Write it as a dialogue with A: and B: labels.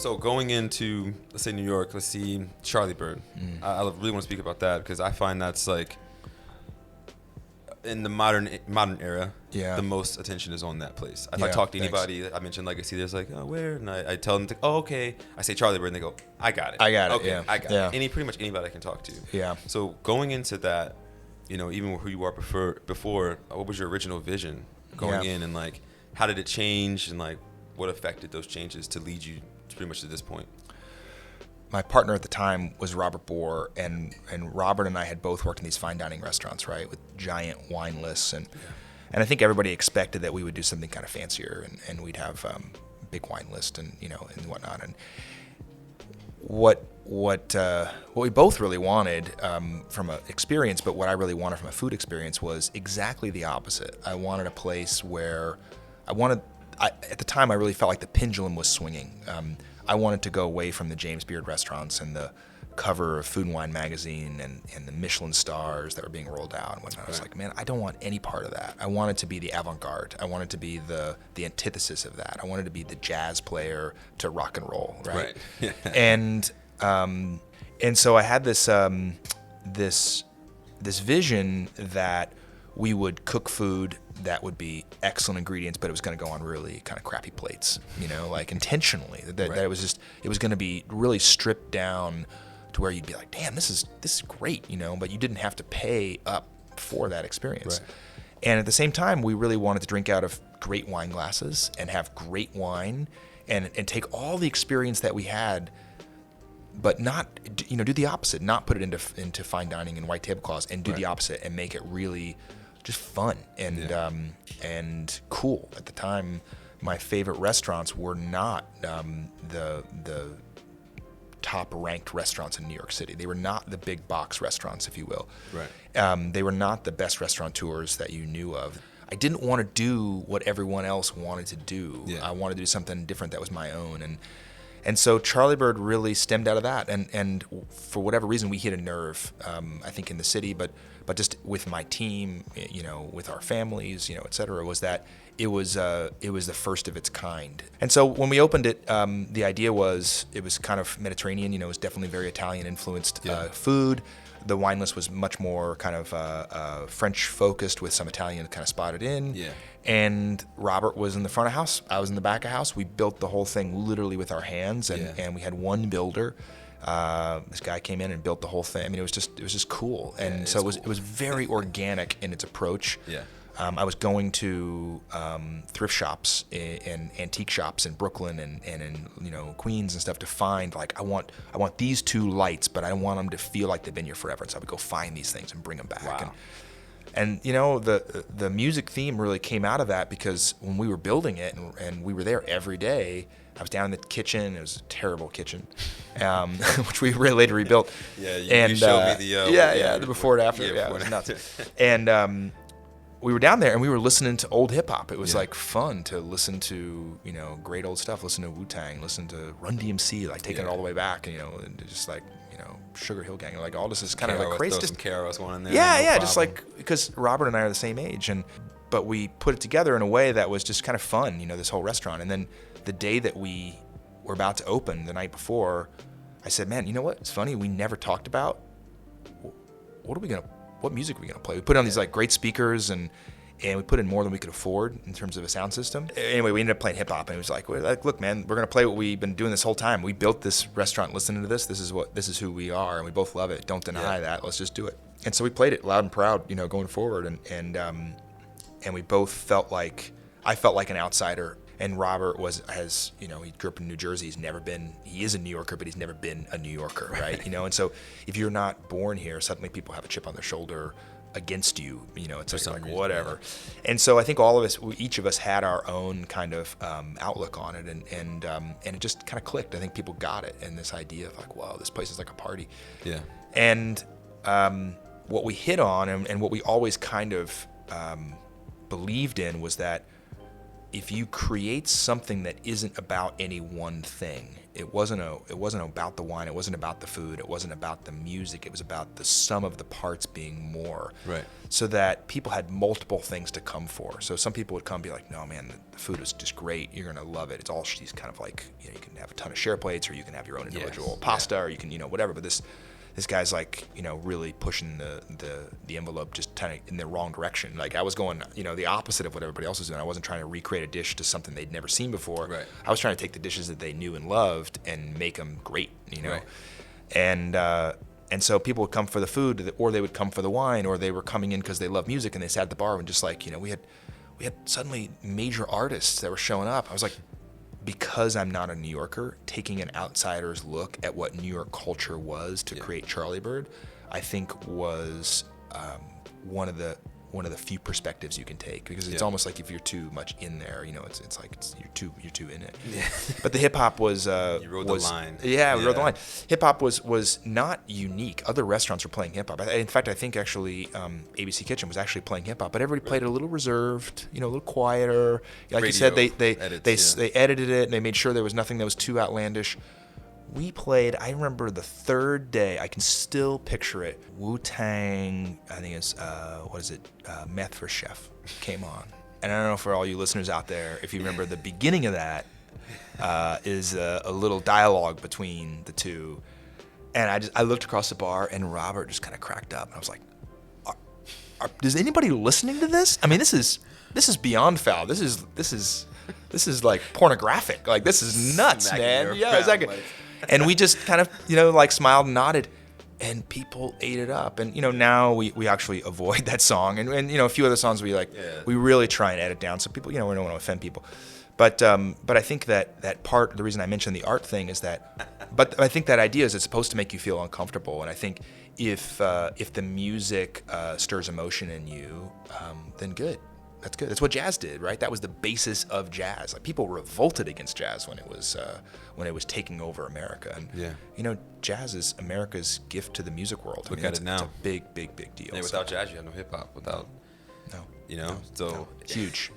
A: So going into, let's say, New York, let's see Charlie Bird. I really want to speak about that because I find that's like, in the modern era, the most attention is on that place. If I talk to anybody, I mention Legacy, there's like, oh, where? And I tell them, oh, okay. I say Charlie Bird, and they go, I got it. Okay, I got it. Pretty much anybody I can talk to.
B: Yeah.
A: So going into that, even who you are before, what was your original vision going in, and like, how did it change, and like, what affected those changes to lead you to pretty much to this point?
B: My partner at the time was Robert Bohr, and Robert and I had both worked in these fine dining restaurants, right, with giant wine lists, and I think everybody expected that we would do something kind of fancier, and we'd have big wine list and and whatnot. And what we both really wanted from an experience, but what I really wanted from a food experience was exactly the opposite. I wanted a place where at the time I really felt like the pendulum was swinging. I wanted to go away from the James Beard restaurants and the cover of Food and Wine magazine and the Michelin stars that were being rolled out and whatnot. I was like, man, I don't want any part of that. I wanted to be the avant-garde. I wanted to be the antithesis of that. I wanted to be the jazz player to rock and roll, right? And so I had this vision that we would cook food that would be excellent ingredients, but it was going to go on really kind of crappy plates, like intentionally. That it was going to be really stripped down to where you'd be like, damn, this is great, but you didn't have to pay up for that experience. Right. And at the same time, we really wanted to drink out of great wine glasses and have great wine and take all the experience that we had, but not, do the opposite, not put it into fine dining and white tablecloths, and do the opposite and make it really just fun and cool. At the time, my favorite restaurants were not the top ranked restaurants in New York City. They were not the big box restaurants, if you will.
A: Right.
B: They were not the best restaurateurs that you knew of. I didn't want to do what everyone else wanted to do. I wanted to do something different that was my own. And so Charlie Bird really stemmed out of that. And for whatever reason, we hit a nerve, I think, in the city, but just with my team, with our families, et cetera, was that it was the first of its kind. And so when we opened it, the idea was it was kind of Mediterranean. It was definitely very Italian influenced food. The wine list was much more kind of French focused, with some Italian kind of spotted in.
A: Yeah.
B: And Robert was in the front of house. I was in the back of house. We built the whole thing literally with our hands, and we had one builder. This guy came in and built the whole thing. I mean, it was just cool. And so it was very organic in its approach.
A: Yeah.
B: I was going to thrift shops and antique shops in Brooklyn and in Queens and stuff to find, like, I want these two lights, but I want them to feel like they've been here forever. And so I would go find these things and bring them back.
A: Wow.
B: And the music theme really came out of that, because when we were building it and we were there every day, I was down in the kitchen. It was a terrible kitchen, which we really later rebuilt.
A: Yeah, you showed me the
B: the before and after. Yeah, it was nuts. And we were down there and we were listening to old hip hop. It was like fun to listen to great old stuff. Listen to Wu-Tang, listen to Run DMC, like taking it all the way back, and just like Sugar Hill Gang, like all this is kind of like crazy.
A: Just KRS One in there.
B: Yeah, just like, because Robert and I are the same age, but we put it together in a way that was just kind of fun, this whole restaurant. And then the day that we were about to open, the night before, I said, man, you know what? It's funny. We never talked about what music are we gonna play. We put on these like great speakers and we put in more than we could afford in terms of a sound system. Anyway, we ended up playing hip hop, and it was like, look, man, we're gonna play what we've been doing this whole time. We built this restaurant listening to this. This is who we are, and we both love it. Don't deny that. Let's just do it. And so we played it loud and proud, going forward, and we both felt like, I felt like an outsider. And Robert he grew up in New Jersey. He is a New Yorker, but he's never been a New Yorker, right? And so if you're not born here, suddenly people have a chip on their shoulder against you, it's like whatever. And so I think all of us, each of us had our own kind of outlook on it, and it just kind of clicked. I think people got it, and this idea of like, wow, this place is like a party.
A: Yeah.
B: And what we hit on, and what we always kind of believed in, was that if you create something that isn't about any one thing, it wasn't about the wine, it wasn't about the food, it wasn't about the music, it was about the sum of the parts being more.
A: Right.
B: So that people had multiple things to come for. So some people would come and be like, no man, the food was just great, you're gonna love it. It's all these kind of like, you can have a ton of share plates, or you can have your own individual pasta, or you can, whatever. But this guy's like, really pushing the envelope just kind of in the wrong direction. Like I was going, the opposite of what everybody else was doing. I wasn't trying to recreate a dish to something they'd never seen before.
A: Right.
B: I was trying to take the dishes that they knew and loved and make them great,
A: Right.
B: And so people would come for the food, or they would come for the wine, or they were coming in because they love music and they sat at the bar and just like, we had suddenly major artists that were showing up. I was like, because I'm not a New Yorker, taking an outsider's look at what New York culture was to create Charlie Bird, I think was one of the few perspectives you can take, because it's almost like if you're too much in there, it's like you're too in it.
A: Yeah.
B: But the hip hop was
A: you rode the line.
B: Yeah, we rode the line. Hip hop was not unique. Other restaurants were playing hip hop. In fact, I think actually ABC Kitchen was actually playing hip hop, but everybody played it a little reserved, a little quieter. Like you said, they edited it and they made sure there was nothing that was too outlandish. We played, I remember the third day, I can still picture it, Wu-Tang, I think it's, Meth for Chef came on. And I don't know for all you listeners out there, if you remember the beginning of that is a little dialogue between the two. And I looked across the bar and Robert just kind of cracked up. And I was like, is anybody listening to this? I mean, this is beyond foul. This is like pornographic. Like, this is nuts, man. Yeah, exactly. Like... And we just kind of, smiled and nodded, and people ate it up. And, now we actually avoid that song. And a few other songs we really try and edit down so people, we don't want to offend people. But I think that part, the reason I mentioned the art thing is that, but I think that idea is it's supposed to make you feel uncomfortable. And I think if the music stirs emotion in you, then good. That's good. That's what jazz did, right? That was the basis of jazz. Like, people revolted against jazz when it was taking over America. And jazz is America's gift to the music world.
A: Look at it now.
B: It's a big, big, big deal.
A: Yeah, without jazz, you have no hip hop. Without,
B: no.
A: So
B: huge.